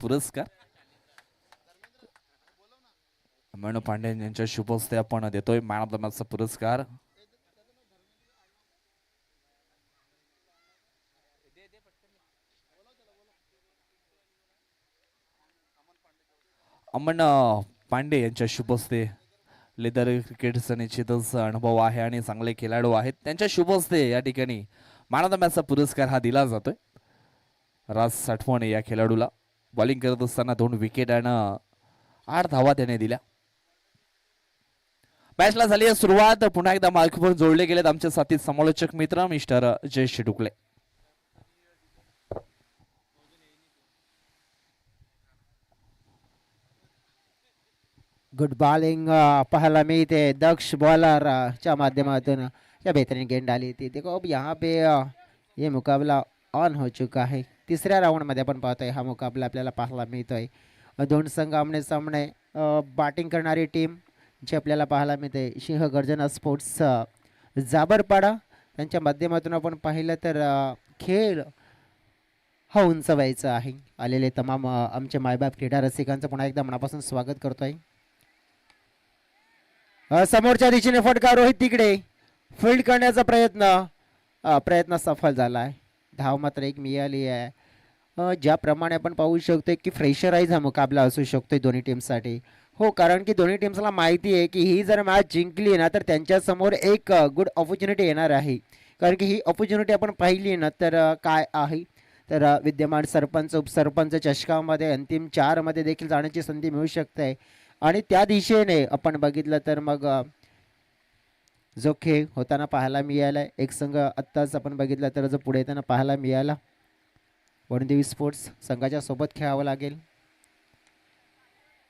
पुरस्कार मनू पांडे यांच्या शुभ हस्ते आपण देतोय मॅन ऑफ द मॅचचा पुरस्कार. अमन पांडे यांच्या शुभ हस्ते लेदर क्रिकेटचा निश्चितच अनुभव आहे आणि चांगले खेळाडू आहेत त्यांच्या शुभ हस्ते या ठिकाणी मॅन ऑफ द मॅचचा पुरस्कार हा दिला जातोय. राज साठवण या खेळाडूला बॉलिंग करत असताना 2 विकेट आणि 8 धावा त्याने दिल्या. मॅचला झाली आहे सुरुवात. पुन्हा एकदा मार्कवर जोडले गेलेत आमचे साथी समालोचक मित्र मिस्टर जयेश डुकले. गुड बॉलिंग पाहायला मिळते दक्ष बॉलर च्या माध्यमातून या बेहतरीन गेंद डाली थी. देखो अब यहाँ पे ये मुकाबला ऑन हो चुका है. तिसऱ्या राउंड मध्ये आपण पाहतोय हा मुकाबला आपल्याला पाहायला मिळतोय. दोन संघ आमने सामने बॅटिंग करणारी टीम जी आपल्याला पाहायला मिळते सिंह गर्जना स्पोर्ट्स जाबरपाडा त्यांच्या माध्यमातून आपण पाहिलं तर खेळ हा उंच व्हायचा आहे. आलेले तमाम आमचे मायबाप क्रीडा रसिकांचं पुन्हा एकदा मनापासून स्वागत करतोय. समोरच्या दिशेने फटका रोहित तिकडे फील्ड करण्याचा प्रयत्न सफल झाला आहे. धाव मात्र 1 मिळाली आहे. ज्याप्रमाणे आपण पाहू शकतो की फ्रेशराईज हा मुकाबला असू शकतो दोन्ही टीमसाठी. हो, कारण की दोन्ही टीम्सला माहिती आहे की ही जर मॅच जिंकली ना तर त्यांच्यासमोर एक गुड ऑपॉर्च्युनिटी येणार आहे. कारण की ही ऑपॉर्च्युनिटी आपण पाहिली ना तर काय आहे तर विद्यमान सरपंच उपसरपंच चषकामध्ये अंतिम 4 मध्ये देखील जाण्याची संधी मिळू शकते. आणि त्या दिशेने आपण बघितलं तर मग जो खेळ होताना पाहायला मिळाला एक संघ आत्ताच आपण बघितलं तर जो पुढे येताना पाहायला मिळाला वनदेवी स्पोर्ट्स संघाच्या सोबत खेळावं लागेल.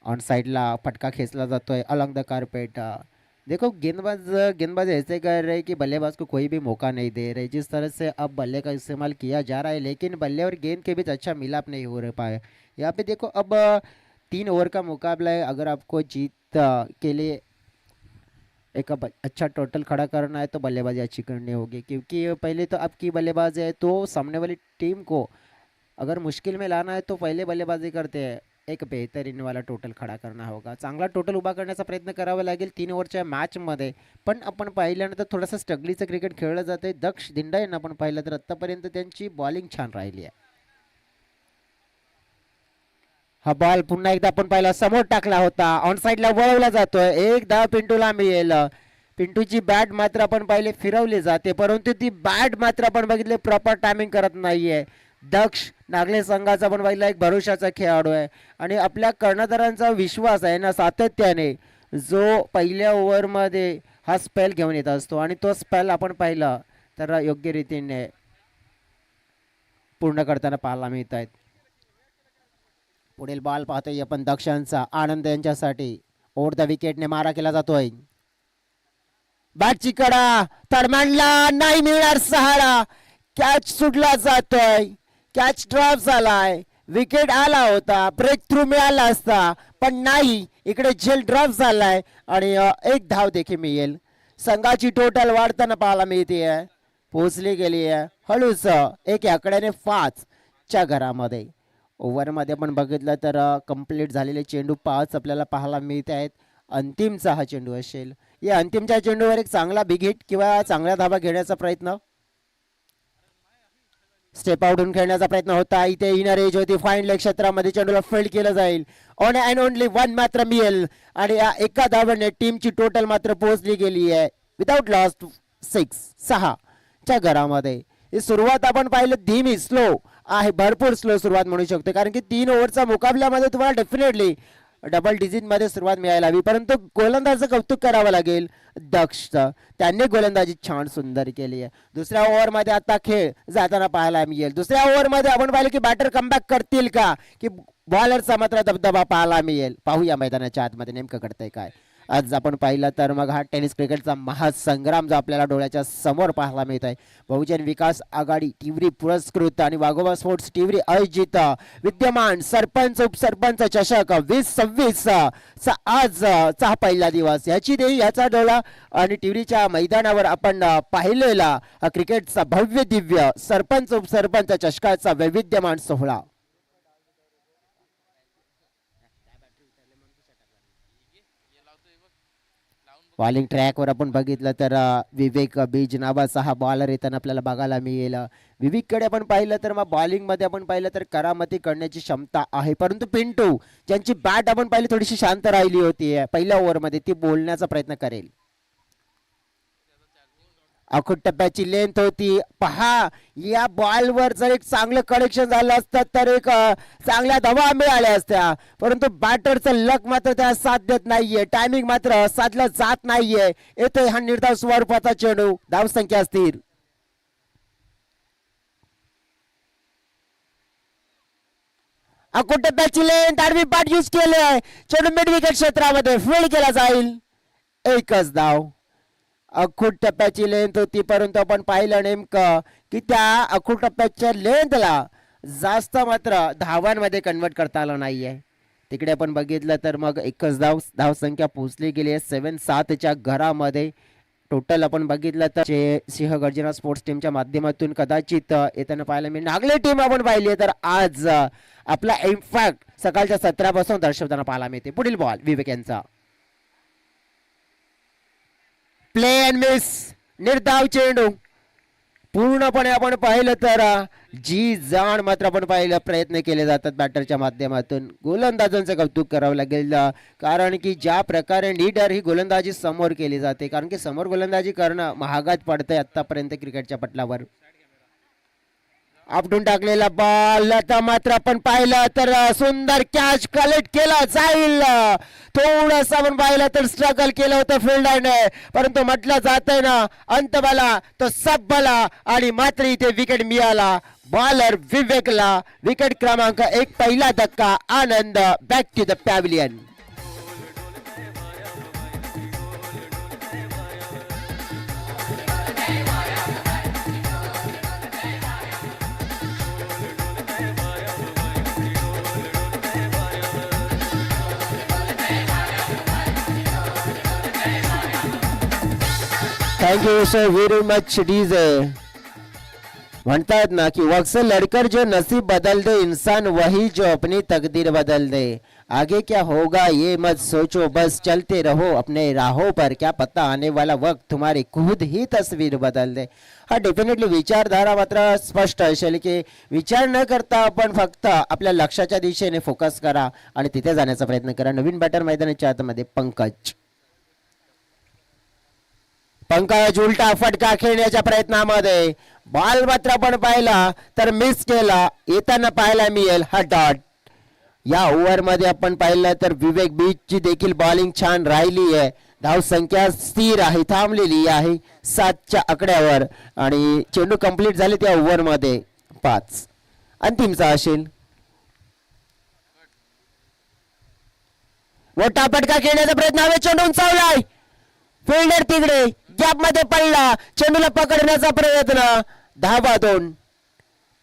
ऑन साइडला फटका खेचला जातोय अलॉन्ग द कारपेट. देखो गेंदबाज ऐसे कर रहे कि बल्लेबाज को कोई भी मौका नहीं दे रहे. जिस तरह से अब बल्ले का इस्तेमाल किया जा रहा है लेकिन बल्ले और गेंद के बीच अच्छा मिलाप नहीं हो रहा पाया. यहाँ पे देखो अब 3 ओवर का मुकाबला है. अगर आपको जीत के लिए एक अच्छा टोटल खड़ा करना है तो बल्लेबाजी अच्छी करनी होगी. क्योंकि पहले तो आपकी बल्लेबाज है तो सामने वाली टीम को अगर मुश्किल में लाना है तो पहले बल्लेबाजी करते हैं एक बेहतरीन वाला टोटल खड़ा करना होगा. चांगला टोटल उभा करण्याचा प्रयत्न करावा लागेल 3 ओव्हरच्या मॅचमध्ये. पण आपण पाहिल्यानंतर थोडंसं स्ट्रगलीचं क्रिकेट खेळलं जाते. दक्ष दिंडा यांना आपण पाहिलं तर आत्तापर्यंत त्यांची बॉलिंग छान राहिली आहे. हा बॉल पुन्हा एकदा आपण पाहिला समोर टाकला होता ऑन साइडला वळवला जातोय. एक धाव पिंटूला मिळेल. पिंटूची बॅट मात्र आपण पाहिले फिरवली जाते परंतु ती बॅट मात्र आपण बघितले प्रॉपर टायमिंग करत नाहीये. दक्ष नागले संघाचा पण पहिला एक भरोशाचा खेळाडू आहे आणि आपल्या कर्णधारांचा विश्वास आहे ना सातत्याने जो पहिल्या ओव्हरमध्ये हा स्पेल घेऊन येत असतो आणि तो स्पेल आपण पाहिला तर योग्य रीतीने पूर्ण करताना पाहायला मिळत आहेत. पुढील बॉल पाहतोय आपण दक्षांचा आनंद यांच्यासाठी ओव्हर द विकेटने मारा केला जातोय. बॅटची कडा तडमांडला नाही मिळणार सहारा. कॅच सुटला जातोय. कॅच ड्रॉप झालाय. विकेट आला होता ब्रेक थ्रू मिळाला असता पण नाही. इकडे झेल ड्रॉप झालाय आणि एक धाव देखील मिळेल. संघाची टोटल वाढताना पाहायला मिळते आहे. पोहोचली गेली आहे हळूच एक आकड्याने 5 च्या घरामध्ये. ओव्हरमध्ये पण बघितलं तर कंप्लीट झालेले चेंडू 5 आपल्याला पाहायला मिळत आहेत. अंतिमचा हा चेंडू असेल. या अंतिमच्या चेंडूवर एक चांगला बिग हिट किंवा चांगला धाबा घेण्याचा प्रयत्न स्टेप आउटून खेळण्याचा प्रयत्न होता. इथे इनर एज होती फाईन लेग क्षेत्रामध्ये चेंडूला फील्ड केलं जाईल. ऑन अँड ओनली 1 मात्र मिळेल आणि या एका धावाने टीमची टोटल मात्र पोहोचली गेली आहे विदाउट लॉस 6 च्या घरामध्ये. ही सुरुवात आपण पाहिलं धीमी स्लो आहे भरपूर स्लो सुरुवात म्हणू शकतो कारण की 3 ओव्हरचा मुकाबल्यामध्ये तुम्हाला डेफिनेटली डबल डिजिट मध्ये सुरुवात मिळायला हवी. परंतु गोलंदाजाचं कौतुक करावं लागेल दक्षचं. त्यांनी गोलंदाजी छान सुंदर केली आहे. दुसऱ्या ओव्हरमध्ये आता खेळ जाताना पाहायला मिळेल. दुसऱ्या ओव्हरमध्ये आपण पाहिलं की बॅटर कमबॅक करतील का की बॉलरचा मात्र दबदबा पाहायला मिळेल. पाहूया मैदानाच्या आतमध्ये नेमकं घडतंय काय. आज आपण पाहिलं तर मग हा टेनिस क्रिकेटचा महासंग्राम जो आपल्याला डोळ्याच्या समोर पाहायला मिळत आहे. बहुजन विकास आघाडी टिवरी पुरस्कृत आणि वाघोबा स्पोर्ट्स टिवरी आयोजित विद्यमान सरपंच उपसरपंच चषक 2026 चा आजचा पहिला दिवस. याचा डोळा आणि टिवरीच्या मैदानावर आपण पाहिलेला क्रिकेटचा भव्य दिव्य सरपंच उपसरपंच चषकाचा वैविध्यमान सोहळा. बॉलिंग ट्रॅकवर आपण बघितलं तर विवेक बीज नावाचा हा बॉलर येताना आपल्याला बघायला मिळेल. विवेककडे आपण पाहिलं तर मग बॉलिंगमध्ये आपण पाहिलं तर करामती करण्याची क्षमता आहे, परंतु पिंटू ज्यांची बॅट आपण पाहिली थोडीशी शांत राहिली होती पहिल्या ओव्हरमध्ये, ती बोलण्याचा प्रयत्न करेल. अखूट टप्प्याची लेंथ होती पहा, या बॉलवर जर एक चांगलं कनेक्शन झालं असतं तर एक चांगल्या धावा मिळाल्या असत्या, परंतु बॅटरचं लक मात्र त्या साथ देत नाहीये, टायमिंग मात्र साधला जात नाहीये. येतोय हा निर्धाव स्वरूपाचा चेंडू, धावसंख्या स्थिर. अखूट टप्प्याची लेंथ आडवी पाठ यूज केले, चेंडू मिड विकेट क्षेत्रामध्ये फील्ड केला जाईल. एकच धाव. अखूट टप्प्याची लेंथ होती, परंतु आपण पाहिलं नेमकं की त्या अखूट टप्प्याच्या लेंथला जास्त मात्र धावांमध्ये कन्वर्ट करता आलं नाहीये. तिकडे आपण बघितलं तर मग एकच धावसंख्या पोहोचली गेली आहे 7-7च्या घरामध्ये. टोटल आपण बघितलं तर सिंह गर्जना स्पोर्ट्स टीमच्या माध्यमातून कदाचित येताना पाहायला मिळेल. नागले टीम आपण पाहिली तर आज आपला इम्पॅक्ट सकाळच्या 17पासून दर्शवताना पाहायला मिळते. पुढील बॉल विवेक यांचा, प्ले अँड मिस, निर्धाव चेंडू. पूर्णपणे आपण पाहिलं तर जी जाण मात्र आपण पाहिलं प्रयत्न केले जातात बॅटरच्या माध्यमातून. गोलंदाजांचं कौतुक करावं लागेल, कारण की ज्या प्रकारे नीडर ही गोलंदाजी समोर केली जाते, कारण की समोर गोलंदाजी करणं महागात पडतंय आतापर्यंत क्रिकेटच्या पटलावर. आपटून टाकलेला बॉल आता मात्र आपण पाहिलं तर सुंदर कॅच कलेक्ट केला जाईल. थोडस आपण पाहिलं तर स्ट्रगल केलं होतं फिल्डरने, परंतु म्हटलं जातंय ना अंत भला तो सब भला, आणि मात्र इथे विकेट मिळाला बॉलर विवेकला. विकेट क्रमांक 1, पहिला धक्का. Anand back to the pavilion. Thank you so very much DJ. म्हणतात ना कि वक्त से लड़कर जो नसीब बदल दे इंसान वही जो अपनी तकदीर बदल दे. आगे क्या होगा ये मत सोचो, बस चलते रहो अपने राहों पर, क्या पता आने वाला वक्त तुम्हारी खुद ही तस्वीर बदल दे. हा डेफिनेटली विचारधारा मात्र स्पष्ट असेल की विचार न करता आपण फक्त आपल्या लक्ष्याच्या दिशेने फोकस करा आणि तिथे जाण्याचा प्रयत्न करा. नवीन बॅटर मैदानाच्या आतमध्ये पंकज उलटा फटका खेळण्याच्या प्रयत्नामध्ये बॉल मात्र आपण पाहिला तर मिस केला. येताना पाहायला मिळेल हा डॉट. या ओव्हर मध्ये आपण पाहिलं तर विवेक बीजची देखील बॉलिंग छान राहिली आहे. धाव संख्या स्थिर आहे, थांबलेली आहे 7च्या आकड्यावर, आणि चेंडू कंप्लीट झाले त्या ओव्हर मध्ये 5. अंतिमचा असेल. मोठा फटका खेळण्याचा प्रयत्न हवे, चेंडू उंचावलाय, फिल्डर तिकडे गॅप मध्ये पडला, चेंडूला पकडण्याचा प्रयत्न. धावा 2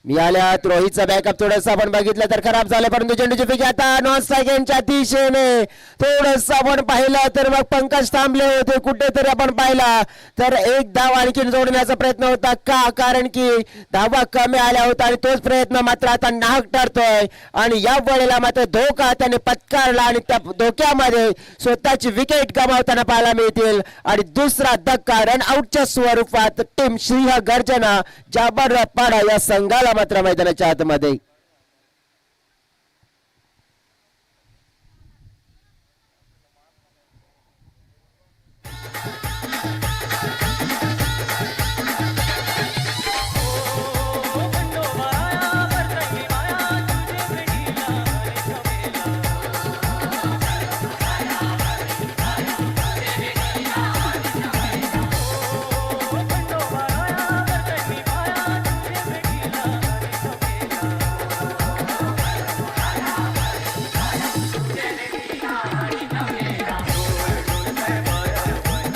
मिळाल्यात. रोहितचा बॅकअप थोडंसं आपण बघितलं तर खराब झालं, परंतु चेंडूची पिच आता नॉन स्ट्रायकिंगच्या दिशेने. थोडंसं आपण पाहिलं तर मग पंकज थांबले होते कुठेतरी. आपण पाहिला तर एक धाव आणखी जोडण्याचा प्रयत्न होता का, कारण की धावा कमी आल्या होत्या आणि तोच प्रयत्न मात्र आता नाहक ठरतोय. आणि या वेळेला मात्र धोका त्याने पत्कारला आणि त्या धोक्यामध्ये स्वतःची विकेट गमावताना पाहायला मिळतील. आणि दुसरा धक्का रन आउटच्या स्वरूपात टीम सिंह गर्जना जाबरपाडा या संघाला मात्र मैदानाच्या आतमध्ये.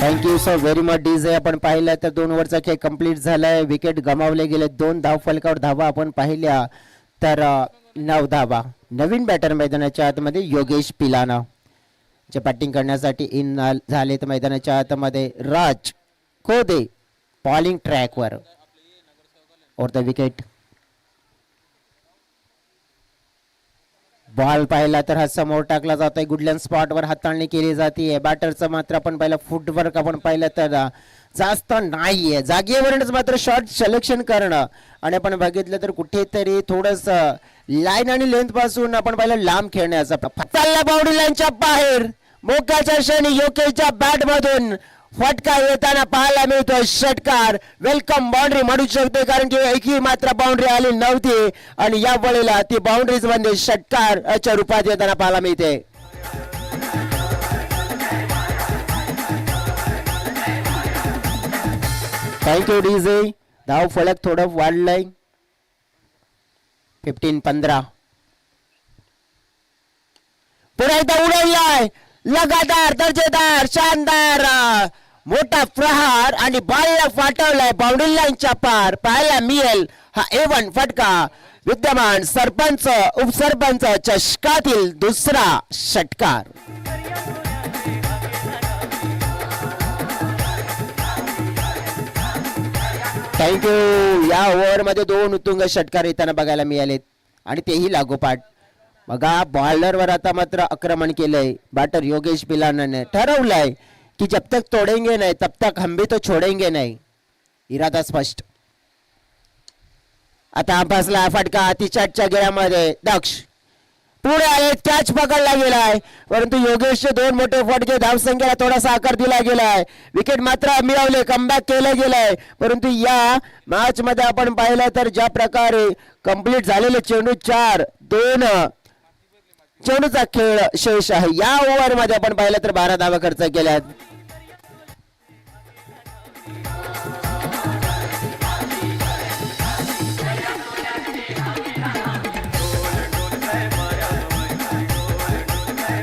Thank you so very much DJ. आपण पाहिलं तर 2 ओव्हरचा खेळ कंप्लीट झालाय. विकेट गमावले गेले. 2 धाव फलकावर धावा आपण पाहिल्या तर 9 धावा. नवीन बॅटर मैदानाच्या आतमध्ये योगेश पिलाना जे बॅटिंग करण्यासाठी इन झाले. तर मैदानाच्या आतमध्ये राज खोदे बॉलिंग ट्रॅकवर ओव्हर द विकेट. बॉल पाहिला तर हा समोर टाकला जातोय, गुडलँड स्पॉटवर हाताळणी केली जाते. बॅटरचं मात्र आपण पाहिलं फुटवर्क आपण पाहिलं तर जास्त नाहीये, जागेवरूनच मात्र शॉट सिलेक्शन करणं आणि आपण बघितलं तर कुठेतरी थोडस लाईन आणि लेंथ पासून आपण पाहिलं लांब खेळण्याचा चालला बाउंड्री लाईनच्या बाहेर. मोक्याच्या क्षणी योकेशच्या बॅट मधून फटका येताना पाहायला मिळतो. षटकार वेलकम बाउंड्री म्हणू शकतो, कारण की एकही मात्र बाउंड्री आली नव्हती आणि या वेळेला ती बाउंड्रीज मध्ये षटकारच्या रूपात येताना पाहायला मिळते. Thank you DJ. धाव फलक थोडं वाढलंय, 15-15. पुन्हा एकदा उडवलाय, लगातार दर्जेदार शानदार मोठा प्रहार आणि बॉलला फाटवलाय बाउंड्री लाईनच्या पार. पाहायला मिळेल हा A1 फटका विद्यमान सरपंच उपसरपंच चषकातील दुसरा षटकार. थँक्यू. या ओव्हर मध्ये 2 उत्तुंग षटकार येताना बघायला मिळालेत आणि तेही लागोपाठ. बघा बॉलरवर आता मात्र आक्रमण केलंय बॅटर योगेश पिलाने. ठरवलंय की जब तक तोडेंगे नाही तब तक हम भी तो छोडेंगे नाही. इरादा स्पष्ट. आता बसला फटका अतिचाटच्या गेल्यामध्ये. दक्ष पुढे आले, कॅच पकडला गेलाय, परंतु योगेशचे 2 मोठे फटके धावसंख्येला थोडासा आकार दिला गेलाय. विकेट मात्र मिळवले, कमबॅक केलं गेलंय, परंतु या मॅच मध्ये आपण पाहिलं तर ज्या प्रकारे कंप्लीट झालेले चेंडू 4-2 चेंडूचा खेळ शेष आहे. या ओव्हर मध्ये आपण पाहिलं तर 12 धावा खर्च केल्यात.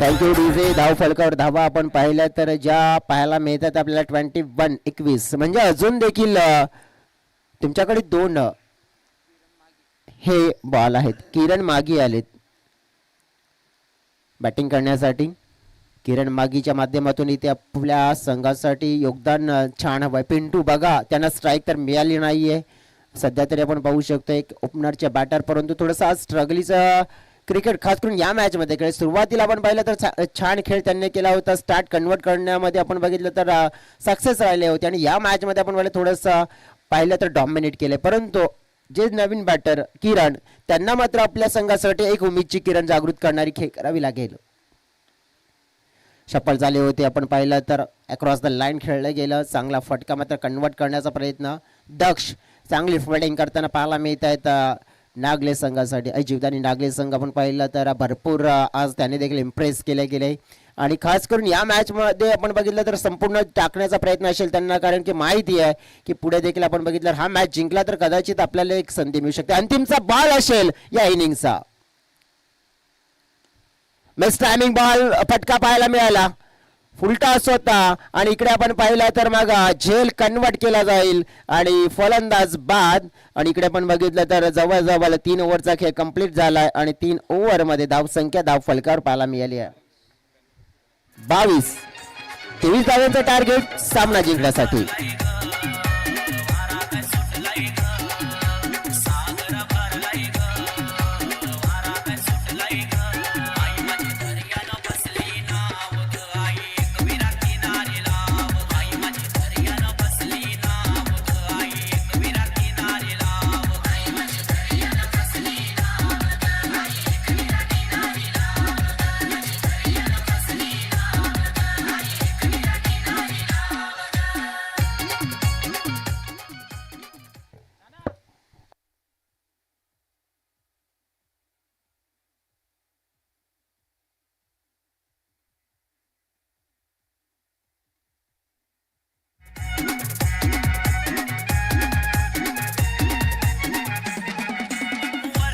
Thank you DJ. धाव फलकावर धावा आपण पाहिल्या तर ज्या पाहायला मिळतात आपल्याला 21-21, म्हणजे अजून देखील तुमच्याकडे 2 हे बॉल आहेत. किरण मागी आलेत बॅटिंग करण्यासाठी. किरण मागीच्या माध्यमातून इथे आपल्या संघासाठी योगदान छान हवंय. पिंटू बघा त्यांना स्ट्राईक तर मिळाली नाहीये सध्या तरी आपण पाहू शकतो एक ओपनरचे बॅटर, परंतु थोडंसं स्ट्रगलीचं क्रिकेट खास करून या मॅच मध्ये खेळ. सुरुवातीला आपण पाहिलं तर छान खेळ त्यांनी केला होता, स्टार्ट कन्वर्ट करण्यामध्ये आपण बघितलं तर सक्सेस राहिले होते आणि या मॅच मध्ये आपण थोडंसं पाहिलं तर डॉमिनेट केले. परंतु जे नवीन बॅटर किरण त्यांना मात्र आपल्या संघासाठी एक उमेदची किरण जागृत करणारी खेळ करावी लागेल. सफल झाले होते आपण पाहिलं तर अक्रॉस द लाईन खेळलं गेलं. चांगला फटका मात्र कन्वर्ट करण्याचा प्रयत्न. दक्ष चांगली फिल्डिंग करताना पाहायला मिळत आहेत नागले संघासाठी. जीवदानी नागले संघ आपण पाहिलं तर भरपूर आज त्याने देखील इम्प्रेस केले गेले आणि खास करून या मॅच मध्ये आपण बघितलं तर संपूर्ण टाकण्याचा प्रयत्न असेल त्यांना, कारण की माहिती आहे की पुढे देखील आपण बघितलं हा मॅच जिंकला तर कदाचित आपल्याला एक संधी मिळू शकते. अंतिमचा बॉल असेल या इनिंगचा. मिस टायमिंग बॉल फटका पाहायला मिळाला, फुल टॉस होता आणि इकडे आपण पाहिलं तर मग झेल कन्वर्ट केला जाईल आणि फलंदाज बाद. आणि इकडे आपण बघितलं तर जवळजवळ 3 ओव्हरचा खेळ कंप्लीट झालाय आणि 3 ओव्हर मध्ये धावसंख्या धाव फलकावर पाहायला मिळाली आहे 22. 23 धावांचं टार्गेट सामना जिंकण्यासाठी.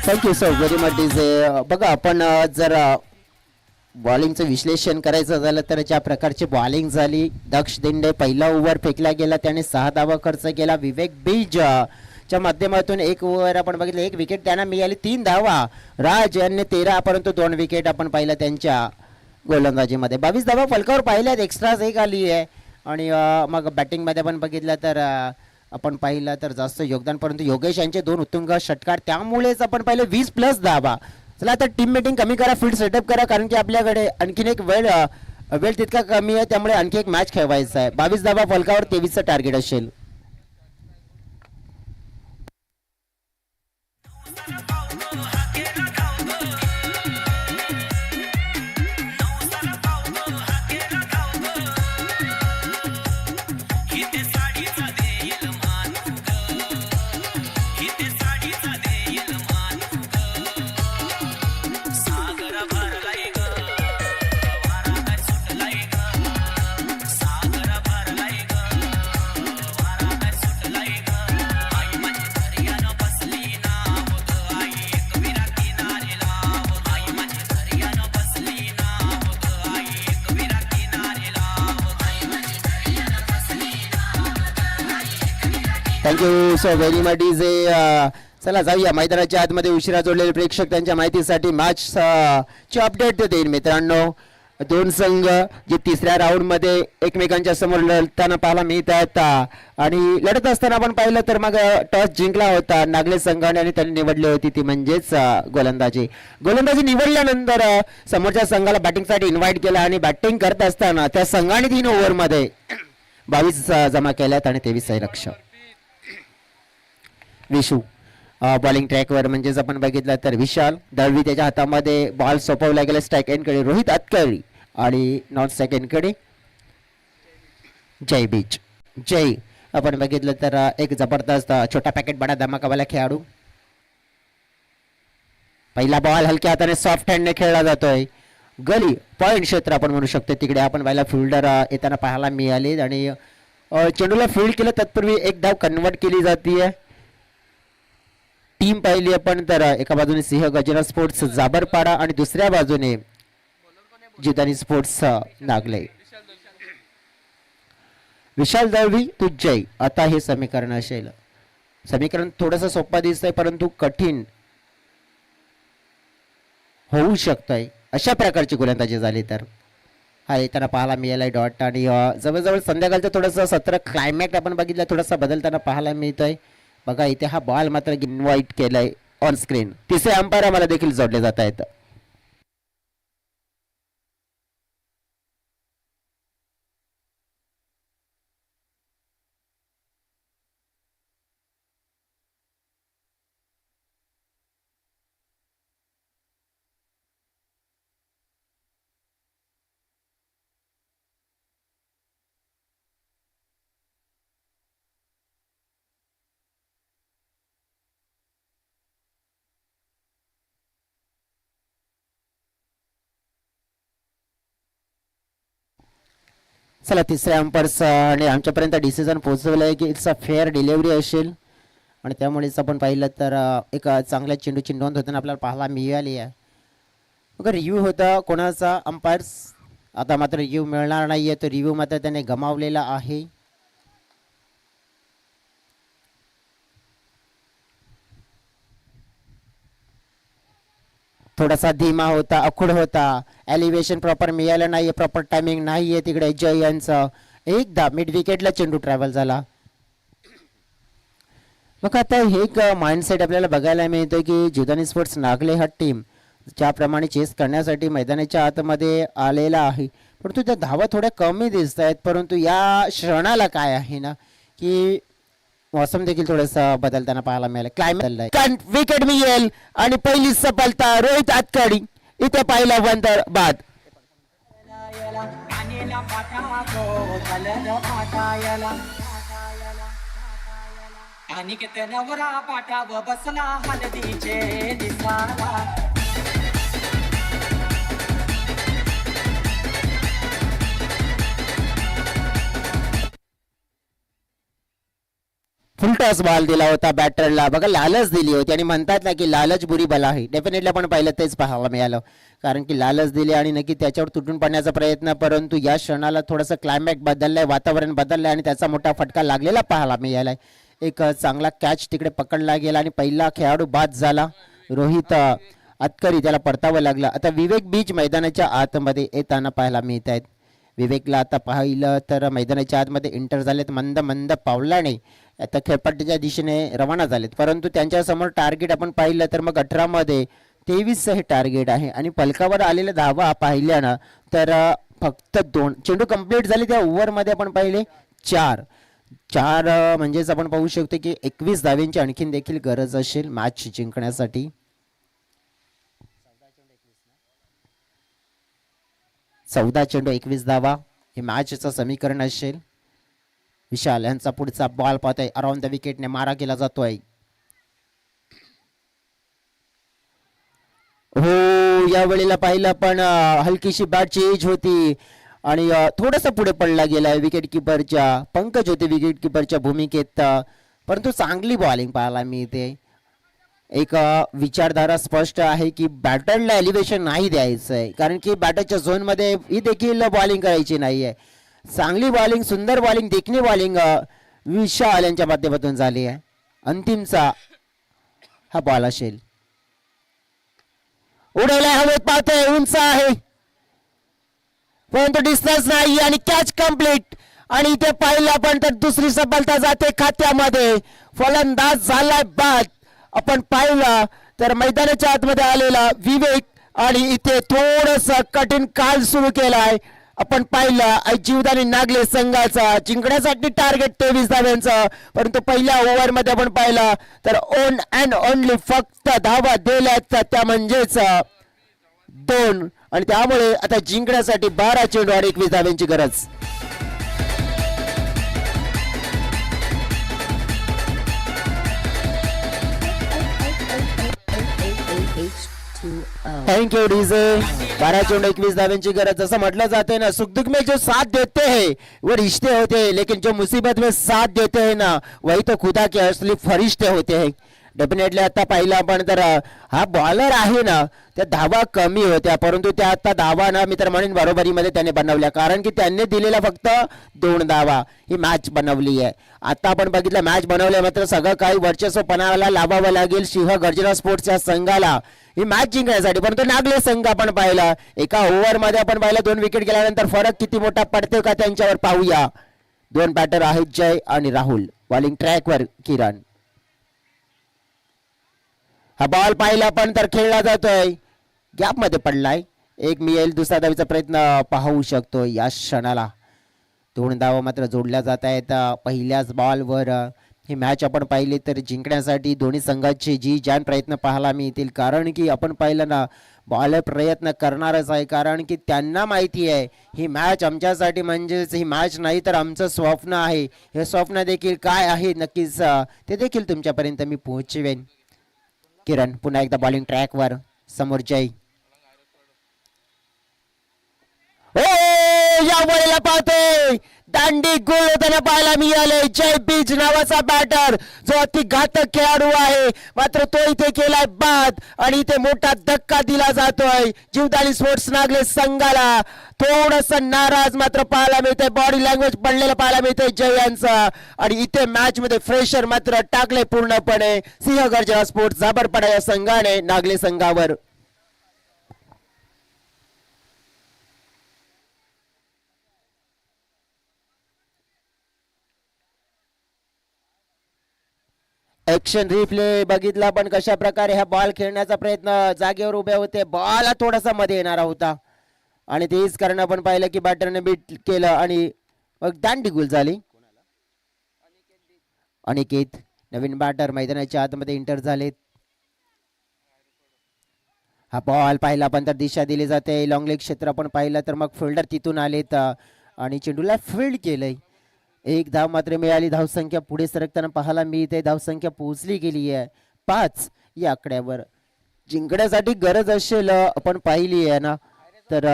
Thank you so very much DJ. बघा आपण जर बॉलिंगचं विश्लेषण करायचं झालं तर ज्या प्रकारची बॉलिंग झाली, दक्ष दिंडे पहिला ओव्हर फेकला गेला त्याने 6 धावा खर्च केला. विवेक बीज च्या माध्यमातून 1 ओव्हर आपण बघितलं 1 विकेट त्यांना मिळाली, 3 धावा. राज यांनी 13 परंतु 2 विकेट आपण पाहिलं त्यांच्या गोलंदाजीमध्ये. 22 धावा फलकावर पाहिल्यात, एक्स्ट्राज 1 आली आहे आणि मग बॅटिंग मध्ये आपण बघितलं तर आपण पाहिलं तर जास्त योगदान, परंतु योगेश यांचे 2 उत्तुंग षटकार त्यामुळेच आपण पाहिलं 20+ धावा. चला आता टीम मीटिंग कमी करा, फील्ड सेटअप करा, कारण की आपल्याकडे आणखीन एक वेळ तितका कमी आहे, त्यामुळे आणखी एक मॅच खेळवायचा आहे. 22 धावा फलकावर 23चं टार्गेट असेल. Thank you so very much DJ. चला जाऊया मैदानाच्या आतमध्ये. उशिरा जोडलेले प्रेक्षक त्यांच्या माहितीसाठी मॅच ची अपडेट देईल मित्रांनो. दोन संघ जे तिसऱ्या राऊंड मध्ये एकमेकांच्या समोर लढताना पाहायला मिळत आहेत आणि लढत असताना आपण पाहिलं तर मग टॉस जिंकला होता नागले संघाने आणि त्यांनी निवडली होती ती म्हणजेच गोलंदाजी निवडल्यानंतर समोरच्या संघाला बॅटिंगसाठी इन्व्हाइट केलं आणि बॅटिंग करत असताना त्या संघाने 3 ओव्हरमध्ये 22 जमा केल्यात आणि 23 लक्ष. विशू बॉलिंग ट्रॅकवर म्हणजेच आपण बघितलं तर विशाल दळवी त्याच्या हातामध्ये बॉल सोपवला गेला स्ट्राईक एंडकडे रोहित अतकरी आणि नॉन स्ट्राईक एंडकडे जय बीच. जय आपण बघितलं तर एक जबरदस्त छोटा पॅकेट बडा धमाकावाला खेळाडू. पहिला बॉल हलक्या हाताने सॉफ्ट हँडने खेळला जातोय. गली पॉइंट क्षेत्र आपण म्हणू शकतो तिकडे आपण पहिला फिल्डर येताना पाहायला मिळाले आणि चेंडूला फील्ड केलं तत्पूर्वी एक धाव कन्वर्ट केली जाते. टीम पाहिली आपण तर एका बाजूने सिंह गजना स्पोर्ट्स जाबरपाडा आणि दुसऱ्या बाजूने जिदानी स्पोर्ट्स नागले. विशाल दळवी तू जय. आता हे समीकरण असेल. समीकरण थोडंसं सोपं दिसतंय परंतु कठीण होऊ शकतंय. अशा प्रकारची गोलंदाजी झाली तर हा येताना पाहायला मिळालाय डॉट आणि जवळजवळ संध्याकाळचं थोडंसं सत्र क्लायमॅक्स आपण बघितलं थोडासा बदलताना पाहायला मिळतोय. बघा इथे हा बॉल मात्र इन्व्हाइट केलाय ऑन स्क्रीन. तिसरे अंपायर आम्हाला देखील जोडले जात आहेत. चला तिसऱ्या अंपायर्स आणि आमच्यापर्यंत डिसिजन पोहोचवलं आहे की इट्स अ फेअर डिलिव्हरी असेल आणि त्यामुळेच आपण पाहिलं तर एक चांगल्या चेंडूची नोंद होताना आपल्याला पाहायला मिळाली आहे. मग रिव्ह्यू होता कोणाचा अंपायर्स. आता मात्र रिव्ह्यू मिळणार नाही आहे. तो रिव्ह्यू मात्र त्याने गमावलेला आहे. थोडासा धीमा होता अखुड होता. एलिव्हेशन प्रॉपर मिळालं नाहीये. प्रॉपर टायमिंग नाहीये तिकडे जय यांचं. एकदा मिड विकेटला चेंडू ट्रॅव्हल झाला. मग आता हे एक माइंडसेट आपल्याला बघायला मिळतोय की जिदानी स्पोर्ट्स नागले हा टीम ज्याप्रमाणे चेस करण्यासाठी मैदानाच्या आतमध्ये आलेला आहे परंतु त्या धावा थोड्या कमी दिसत आहेत. परंतु या क्षणाला काय आहे ना की मौसम देखील थोडंसं बदलताना पाहायला मिळालं. क्लायमेट विकेट मिळेल आणि पहिली सफलता रोहित आतकडी. इथे पाहिला बंदर बाद. फुलटॉस बॉल दिला होता बॅटरला. बघा लालच दिली होती आणि म्हणतात ना की लालच बुरी बला आहे. डेफिनेटली आपण पाहिलं तेच पाहायला मिळालं कारण की लालच दिली आणि नक्की त्याच्यावर तुटून पडण्याचा प्रयत्न. परंतु या क्षणाला थोडंसं क्लायमॅक्स बदललंय वातावरण बदललंय आणि त्याचा मोठा फटका लागलेला पाहायला मिळालाय. एक चांगला कॅच तिकडे पकडला गेला आणि पहिला खेळाडू बाद झाला रोहित अतकरी. त्याला परतावं लागलं. आता विवेक बीच मैदानाच्या आतमध्ये येताना पाहायला मिळत आहेत. विवेकला आता पाहिलं तर मैदानाच्या आतमध्ये एंटर झालेत मंद मंद पावलाने आता खेळपट्टीच्या दिशेने रवाना झालेत. परंतु त्यांच्या समोर टार्गेट आपण पाहिलं तर मग 18 मध्ये 23 हे टार्गेट आहे आणि फलकावर आलेल्या धावा पाहिल्या ना तर फक्त 2 चेंडू कंप्लीट झाले त्या ओव्हरमध्ये आपण पाहिले 4 म्हणजेच आपण पाहू शकतो की 21 धाव्यांची आणखीन देखील गरज असेल मॅच जिंकण्यासाठी. 14 चेंडू 21 धावा हे मॅचचं समीकरण असेल. विशाल यांचा पुढचा बॉल पाहतोय अराउंड द विकेटने मारा केला जातोय. हो या वेळेला पाहिलं पण हलकीशी बॅटची एज होती आणि थोडंसं पुढे पडला गेलाय विकेट किपरच्या. पंकज होते विकेट किपरच्या भूमिकेत परंतु चांगली बॉलिंग पाहायला मिळते. एक विचारधारा स्पष्ट आहे की बॅटरला एलिव्हेशन नाही द्यायचं आहे कारण की बॅटरच्या झोनमध्ये ही देखील बॉलिंग करायची नाही आहे. चांगली बॉलिंग सुंदर बॉलिंग देखणी बॉलिंग विशाल यांच्या माध्यमातून झाली आहे. अंतिमचा हा बॉल असेल. उडवलाय हवेत पाहतोय उंच आहे परंतु डिस्टन्स नाही आणि कॅच कंप्लीट आणि इथे पाहिलं आपण तर दुसरी सफलता जाते खात्यामध्ये. फलंदाज झालाय बाद. आपण पाहिलं तर मैदानाच्या आतमध्ये आलेला विवेक आणि इथे थोडस कठीण काल सुरू केलाय. आपण पाहिलं जीवदानी नागले संघाचा जिंकण्यासाठी टार्गेट 23 धाव्यांचं परंतु पहिल्या ओव्हरमध्ये आपण पाहिलं तर ओन अँड ओनली फक्त धावा दिल्यात त्या म्हणजेच 2 आणि त्यामुळे आता जिंकण्यासाठी 12 चेंडू आणि 21 धाव्यांची गरज. Thank you DJ. 12 चेंडू 21 धाव्यांची गरज. जसं म्हटलं जाते ना सुख दुख में जो साथ देते हैं वो रिश्ते होते हैं लेकिन जो मुसीबत में साथ देते हैं ना वही तो खुदा के असली फरिश्ते होते हैं. डेफिनेटली आता पाहिलं आपण तर हा बॉलर आहे ना त्या धावा कमी होत्या परंतु त्या आता धावा ना मी तर म्हणेन बरोबरीमध्ये त्याने बनवल्या कारण की त्यांनी दिलेला फक्त 2 धावा ही मॅच बनवली आहे. आता आपण बघितलं मॅच बनवल्या मात्र सगळं काही वर्चस्व पणाला लावावं लागेल सिंहगर्जना स्पोर्ट्सच्या संघाला ही मॅच जिंकण्यासाठी. परंतु नागले संघ आपण पाहिला एका ओव्हरमध्ये आपण पाहिलं 2 विकेट गेल्यानंतर फरक किती मोठा पडतो का त्यांच्यावर पाहूया. 2 बॅटर आहेत जय आणि राहुल. बॉलिंग ट्रॅकवर किरण. हा बॉल पाहिला पण तर खेळला जातोय गॅप मध्ये पडलाय. एक मिळेल दुसरा धावीचा प्रयत्न पाहू शकतो या क्षणाला. 2 धावा मात्र जोडल्या जात आहेत पहिल्याच बॉलवर. ही मॅच आपण पाहिली तर जिंकण्यासाठी दोन्ही संघाचे जी जान प्रयत्न पाहायला मिळतील कारण की आपण पाहिलं ना बॉलर प्रयत्न करणारच आहे कारण की त्यांना माहिती आहे ही मॅच आमच्यासाठी म्हणजेच ही मॅच नाही तर आमचं स्वप्न आहे. हे स्वप्न देखील काय आहे नक्कीच ते देखील तुमच्यापर्यंत मी पोहोचवेन. किरण पुन्हा एकदा बॉलिंग ट्रॅकवर. समोर जय. ओ या वेळेला पाहतोय दांडी गोल होताना पाहायला मिळाले. जय बीज नावाचा बॅटर जो अति घातक खेळाडू आहे मात्र तो इथे केलाय बाद आणि इथे मोठा धक्का दिला जातोय जीवदानी स्पोर्ट्स नागले संघाला. थोडस नाराज मात्र पाहायला मिळतंय बॉडी लँग्वेज पडलेलं पाहायला मिळतंय जय यांचा आणि इथे मॅच मध्ये फ्रेशर मात्र टाकले पूर्णपणे सिंहगर्जना स्पोर्ट्स झाबरपडा या संघाने नागले संघावर. ऍक्शन रिप्ले बघितला पण कशा प्रकारे हा बॉल खेळण्याचा प्रयत्न जागेवर उभे होते. बॉल थोडासा मध्ये येणारा होता आणि तेच कारण आपण पाहिलं की बॅटरने बीट केलं आणि मग दांडी गुल झाली. अनिकेत नवीन बॅटर मैदानाच्या आतमध्ये एंटर झालेत. हा बॉल पाहिला पण तर दिशा दिली जाते लॉंग लेग क्षेत्र आपण पाहिलं तर मग फिल्डर तिथून आलेत आणि चेंडूला फील्ड केलंय. 1 धाव मात्र मिळाली. धावसंख्या पुढे सरकताना पाहायला मिळते. धावसंख्या पोहोचली गेली आहे 5 या आकड्यावर. जिंकण्यासाठी गरज असेल आपण पाहिली आहे ना तर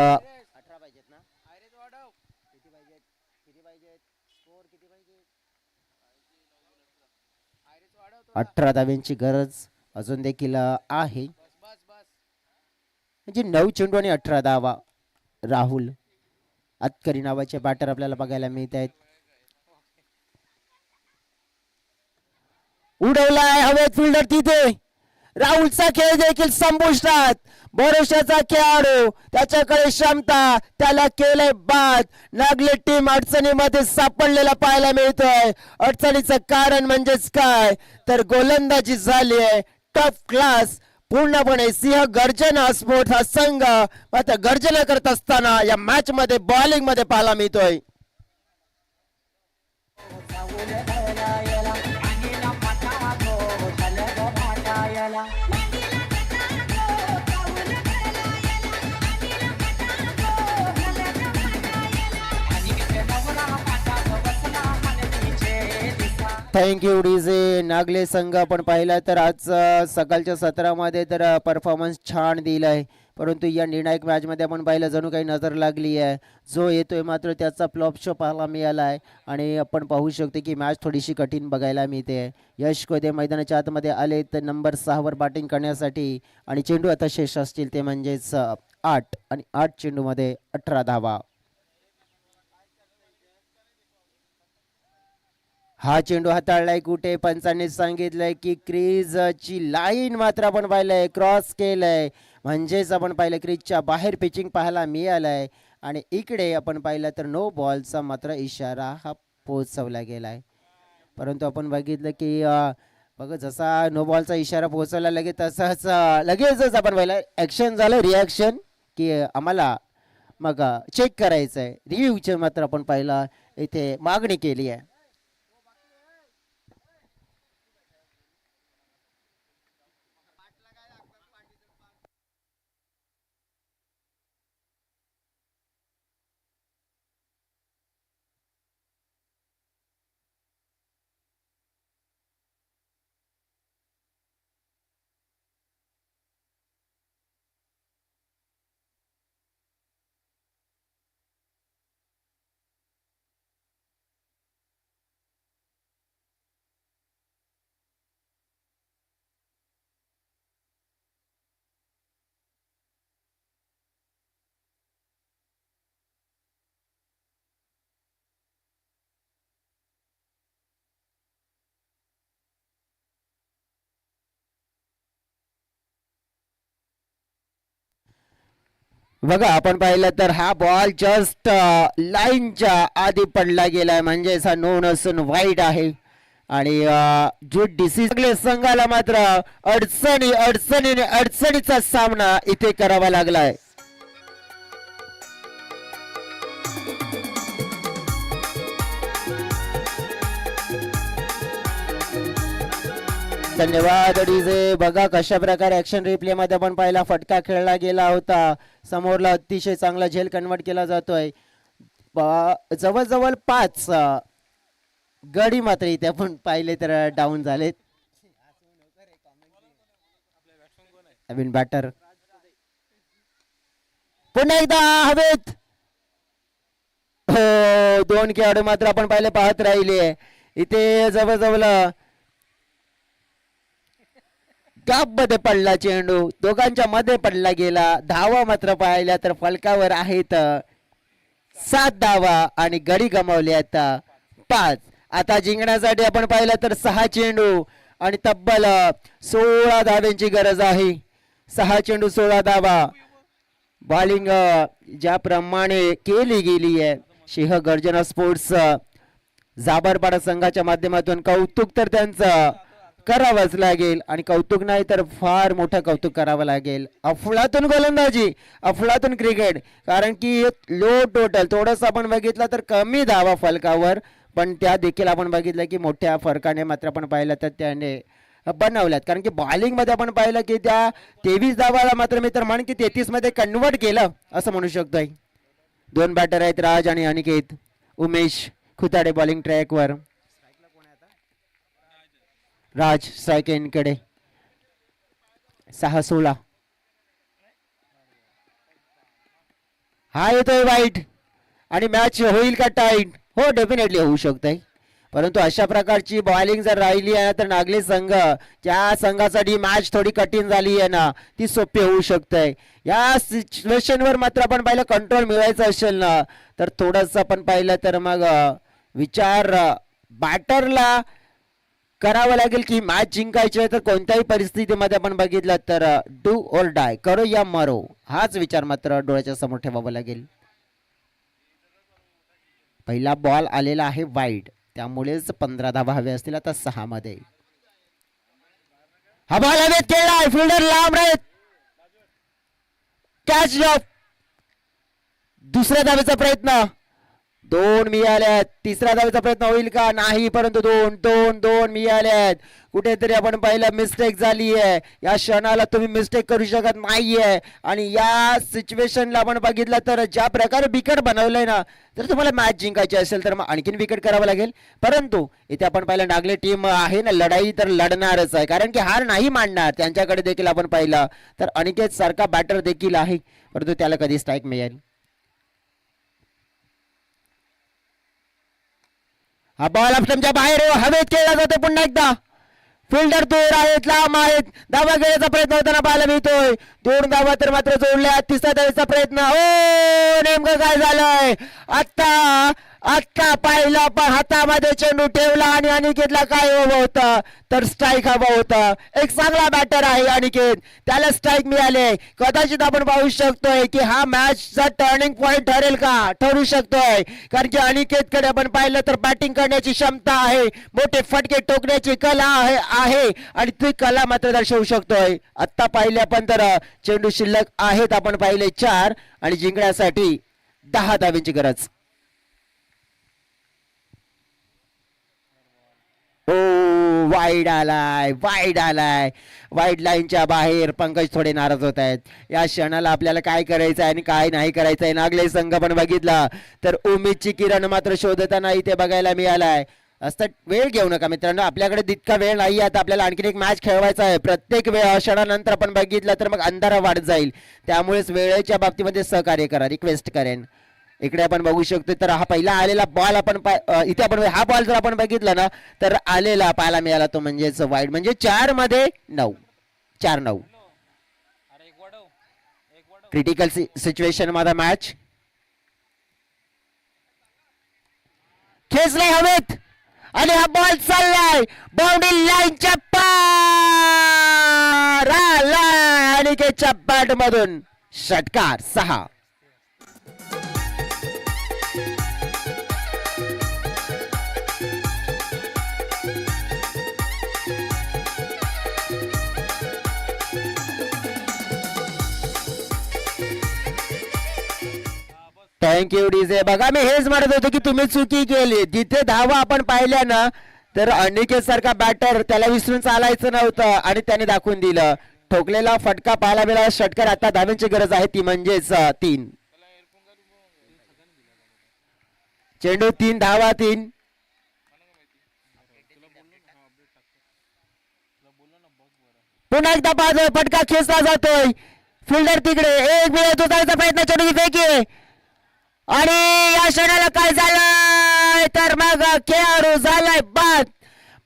18 धाव्यांची गरज अजून देखील आहे म्हणजे 9 चेंडू आणि 18 धावा. राहुल अतकरी नावाचे बॅटर आपल्याला बघायला मिळत आहेत. उडवलाय हवेत फिल्डर तिथे. राहुलचा खेळ देखील संपुष्टात. भरोशाचा खेळाडू त्याच्याकडे क्षमता त्याला केलंय बाद. नागले टीम अडचणीमध्ये सापडलेला पाहायला मिळतोय. अडचणीचं कारण म्हणजेच काय तर गोलंदाजी झाली आहे टफ क्लास पूर्णपणे सिंह गर्जना स्पोर्ट्स हा संघ मात्र गर्जना करत असताना या मॅच मध्ये बॉलिंग मध्ये पाहायला मिळतोय. Thank you DJ. नागले संघ आपण पाहिला तर आज सकाळच्या सत्रामध्ये तर परफॉर्मन्स छान दिलाय, परंतु या निर्णायक मॅच मध्ये आपण पाहिलं जणू काही नजर लागली आहे. जो येतोय मात्र त्याचा फ्लॉप शो पाहायला मिळाला आहे आणि आपण पाहू शकतो की मॅच थोडीशी कठीण बघायला मिळते. यश कोदे मैदानाच्या आतमध्ये आले तर नंबर 6 वर बॅटिंग करण्यासाठी आणि चेंडू आता शेष असतील ते म्हणजेच 8 आणि 8 चेंडूमध्ये 18 धावा. हा चेंडू हाताळलाय कुठे, पंचांनी सांगितलंय की क्रीज ची लाईन मात्र आपण पाहिलंय क्रॉस केलंय, म्हणजेच आपण पाहिलं क्रीजच्या बाहेर पिचिंग पाहायला मिळालंय आणि इकडे आपण पाहिलं तर नो बॉलचा मात्र इशारा हा पोहोचवला गेलाय. परंतु आपण बघितलं की बघा जसा नो बॉलचा इशारा पोहोचवला लगेच तसाच लगेचच आपण पाहिलं ऍक्शन झालं, रिॲक्शन की आम्हाला मग चेक करायचंय, रिव्ह्यूचे मात्र आपण पाहिलं इथे मागणी केली आहे. बघा आपण पाहिलं तर हा बॉल जस्ट लाईनच्या आधी पडला गेलाय, म्हणजे हा नो नसून वाईट आहे आणि जो डिसिजन संघाला मात्र अडचणीचा सामना इथे करावा लागलाय. धन्यवाद डीजे. बघा कशा प्रकारे ऍक्शन रिप्ले मध्ये आपण पाहिला फटका खेळला गेला होता, समोरला अतिशय चांगला झेल कन्वर्ट केला जातोय. जवळजवळ 5 गडी मात्र इथे आपण पाहिले तर डाऊन झालेत. नवीन बॅटर पुन्हा एकदा हवेत. हो, 2 खेळाडू मात्र आपण पाहिले पाहत राहिले इथे. जवळजवळ गॅप मध्ये पडला चेंडू, दोघांच्या मध्ये पडला गेला. धावा मात्र पाहिल्या तर फलकावर आहेत 7 धावा आणि गडी गमावले आता 5. आता जिंकण्यासाठी आपण पाहिलं तर 6 चेंडू आणि तब्बल 16 धाव्यांची गरज आहे. 6 चेंडू 16 धावा. बॉलिंग ज्याप्रमाणे केली गेली आहे सिंह गर्जना स्पोर्ट्स जाबरपाडा संघाच्या माध्यमातून कौतुक तर त्यांचं करावंच लागेल आणि कौतुक नाही तर फार मोठं कौतुक करावं लागेल. अफलातून गोलंदाजी, अफलातून क्रिकेट, कारण की लो टोटल थोडंसं आपण बघितलं तर कमी धावा फलकावर, पण त्या देखील आपण बघितलं की मोठ्या फरकाने मात्र आपण पाहिलं तर त्याने बनवल्यात. कारण की बॉलिंग मध्ये आपण पाहिलं की त्या 23 धावाला मात्र मी तर म्हण की 33 मध्ये कन्वर्ट केलं असं म्हणू शकतोय. 2 बॅटर आहेत राज आणि अनिकेत. उमेश खुताडे बॉलिंग ट्रॅकवर, राज स्ट्राईक एंडकडे. 6-16 हा येतोय वाईट आणि मॅच होईल का टाईट? हो, डेफिनेटली होऊ शकते, परंतु अशा प्रकारची बॉलिंग जर राहिली आहे तर नागले संघ, ज्या संघासाठी मॅच थोडी कठीण झाली आहे ना, ती सोपी होऊ शकते. या सिच्युएशनवर मात्र आपण पाहिलं कंट्रोल मिळवायचं असेल ना तर थोडंसं आपण पाहिलं तर मग विचार बॅटरला करावं लागेल की मॅच जिंकायची आहे तर कोणत्याही परिस्थितीमध्ये आपण बघितलं तर डू और डाय, करो या मरो, हाच विचार मात्र डोळ्याच्या समोर ठेवावा लागेल. पहिला बॉल आलेला आहे वाईड, त्यामुळेच 15 धावा हवे असतील आता 6 मध्ये. हा बॉल हवेत खेळलाय, फिल्डर लांब राहील, कॅच ड्रॉप. दुसऱ्या धावेचा प्रयत्न, 2 मिळाल्यात. तिसऱ्या धावेचा प्रयत्न होईल का? नाही, परंतु 2 मिळाल्यात. कुठेतरी आपण पाहिलं मिस्टेक झाली आहे. या क्षणाला तुम्ही मिस्टेक करू शकत नाहीये. आणि या सिच्युएशनला आपण बघितलं तर ज्या प्रकारे विकेट बनवलंय ना, जर तुम्हाला मॅच जिंकायची असेल तर मग आणखीन विकेट करावं लागेल. परंतु इथे आपण पाहिलं नागले टीम आहे ना, लढाई तर लढणारच आहे, कारण की हार नाही मानणार. त्यांच्याकडे देखील आपण पाहिलं तर अनिकेत सारखा बॅटर देखील आहे, परंतु त्याला कधी स्ट्राईक मिळेल. हा बॉल तुमच्या बाहेर हवेत खेळला जातो. पुन्हा एकदा फिल्डर दूर आहेत, लांब आहेत. धावा घेण्याचा प्रयत्न होताना पाहायला मिळतोय. 2 धावा तर मात्र जोडल्या. तिसऱ्या धावेचा प्रयत्न. ओ नेमकं काय झालंय आत्ता पाहिला, पण हातामध्ये चेंडू ठेवला आणि अनिकेतला काय हवं होतं तर स्ट्राईक हवा होता. एक चांगला बॅटर आहे अनिकेत, त्याला स्ट्राईक मिळाले. कदाचित आपण पाहू शकतोय की हा मॅचचा टर्निंग पॉइंट ठरेल का, ठरू शकतोय, कारण की अनिकेतकडे आपण पाहिलं तर बॅटिंग करण्याची क्षमता आहे, मोठे फटके टोकण्याची कला आहे आणि ती कला मात्र दर्शवू शकतोय. आत्ता पाहिले आपण तर चेंडू शिल्लक आहेत, आपण पाहिले 4 आणि जिंकण्यासाठी 10 धाव्यांची गरज. ओ वाईड आलाय, वाईड लाईनच्या बाहेर. पंकज थोडे नाराज होत आहेत. या क्षणाला आपल्याला काय करायचं आहे आणि काय नाही करायचंय. नागले संघ पण बघितला तर उमेदची किरण मात्र शोधताना इथे बघायला मिळालाय. असं वेळ घेऊ नका मित्रांनो, आपल्याकडे तितका वेळ नाही. आता आपल्याला आणखीन एक मॅच खेळवायचा आहे. प्रत्येक वेळ क्षणानंतर आपण बघितलं तर मग अंधारा वाढत जाईल. त्यामुळेच वेळेच्या बाबतीमध्ये सहकार्य करा, रिक्वेस्ट करेन. इकडे आपण बघू शकतो तर हा पहिला आलेला बॉल आपण इथे आपण हा बॉल जर आपण बघितला ना तर आलेला पाहायला मिळाला तो म्हणजेच वाईड, म्हणजे 4 मध्ये 9, 4-9. क्रिटिकल सिच्युएशन मध्ये मॅच खेचले हवेत आणि हा बॉल चाललाय बाउंड्री लाईनच्या पार आलाय अनिकेतच्या बॅट मधून. षटकार 6. Thank you DJ. बघा मी हेच म्हणत होतो की तुम्ही चुकी केली. तिथे धावा आपण पाहिल्या ना तर अनिकेत सारखा बॅटर त्याला विसरून चालायचं नव्हतं आणि त्याने दाखवून दिलं. ठोकलेला फटका पाहायला मिळाला. षटकार. आता धाव्यांची गरज आहे ती म्हणजेच 3. चेंडू 3 धावा 3. पुन्हा एकदा पाहतोय फटका खेचला जातोय. फिल्डर तिकडे एक वेळ तो जायचा प्रयत्न, चेंडू फेकी आणि या क्षणाला काय झालंय तर मग खेळाडू झालाय बाद.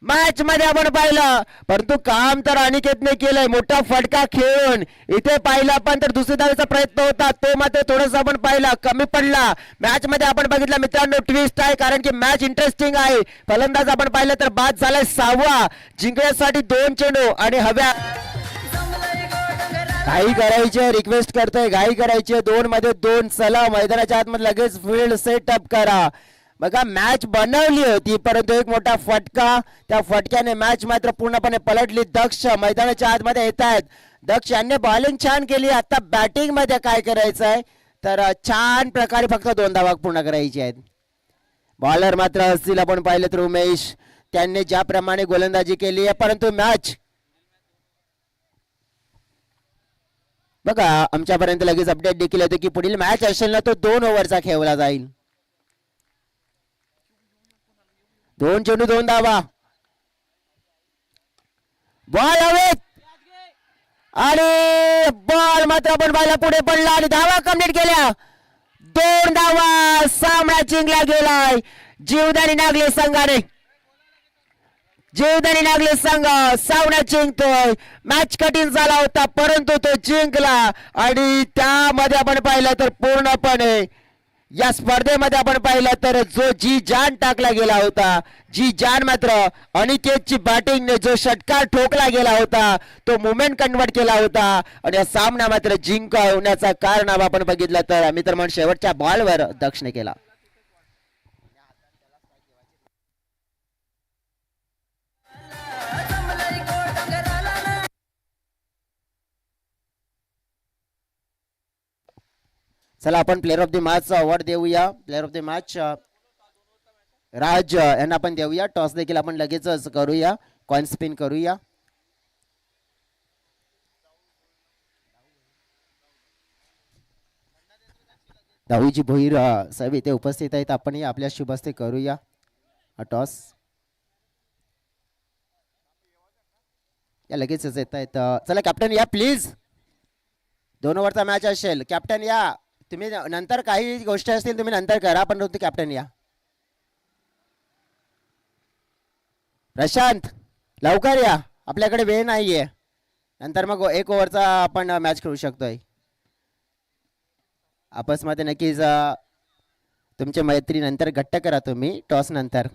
मॅच मध्ये आपण पाहिलं, परंतु काम तर अनिकेतने केलंय. मोठा फटका खेळून इथे पाहिला पण तर दुसरी धावेचा प्रयत्न होता, तो मात्र थोडंसं आपण पाहिला कमी पडला. मॅच मध्ये आपण बघितलं मित्रांनो ट्विस्ट आहे, कारण की मॅच इंटरेस्टिंग आहे. फलंदाज आपण पाहिलं तर बाद झालाय 6वा. जिंकण्यासाठी 2 चेंडू आणि हव्या घाई करायचे, रिक्वेस्ट करतोय घाई करायची. 2 मध्ये 2. चला मैदानाच्या आतमध्ये लगेच फील्ड सेटअप करा. बघा मॅच बनवली होती परंतु एक मोठा फटका, त्या फटक्याने मॅच मात्र पूर्णपणे पलटली. दक्ष मैदानाच्या आतमध्ये येत आहेत. दक्ष यांनी बॉलिंग छान केली. आता बॅटिंग मध्ये काय करायचं आहे तर छान प्रकारे फक्त 2 धावा पूर्ण करायची आहेत. बॉलर मात्र असतील आपण पाहिलं तर उमेश, त्यांनी ज्याप्रमाणे गोलंदाजी केली आहे परंतु मॅच बघा आमच्यापर्यंत लगेच अपडेट देखील होते की पुढील मॅच असेल ना तो 2 ओव्हरचा खेळला जाईल. 2 चेंडू 2 धावा. बॉल हवेत आणि बॉल मात्र आपण पाहिला पुढे पडला आणि धावा कंप्लीट केल्या. 2 धावा. सामना जिंकला गेलाय जीवदानी नागले संघाने. जीवदानी नागले संघ सामना जिंकतोय. मॅच कठीण झाला होता परंतु तो जिंकला आणि त्यामध्ये आपण पाहिलं तर पूर्णपणे या स्पर्धेमध्ये आपण पाहिलं तर जो जी जान टाकला गेला होता, जी जान मात्र अनिकेतची बॅटिंगने जो षटकार ठोकला गेला होता तो मुवमेंट कन्वर्ट केला होता आणि हा सामना मात्र जिंकवण्याचा कारनामा आपण बघितलं तर मित्रमंडळ शेवटच्या बॉलवर दक्षने केला. चला आपण प्लेअर ऑफ द मॅचचा अवॉर्ड देऊया. प्लेअर ऑफ द मॅच राज यांना आपण देऊया. टॉस देखील आपण लगेचच करूया. कॉइन स्पिन करूया. दाऊजी भोईर साहेब इथे उपस्थित आहेत. आपण आपल्या शुभ हस्ते करूया टॉस. या लगेचच येत आहेत. चला कॅप्टन या प्लीज. 2 ओव्हरचा मॅच असेल. कॅप्टन या. तुम्ही नंतर काही गोष्टी असतील तुम्ही नंतर करा, पण तुम्ही कॅप्टन या. प्रशांत लवकर या, आपल्याकडे वेळ नाहीये. नंतर मग 1 ओव्हरचा आपण मॅच खेळू शकतोय. आपसमध्ये नक्कीच तुमची मैत्री नंतर घट्ट करा तुम्ही टॉस नंतर.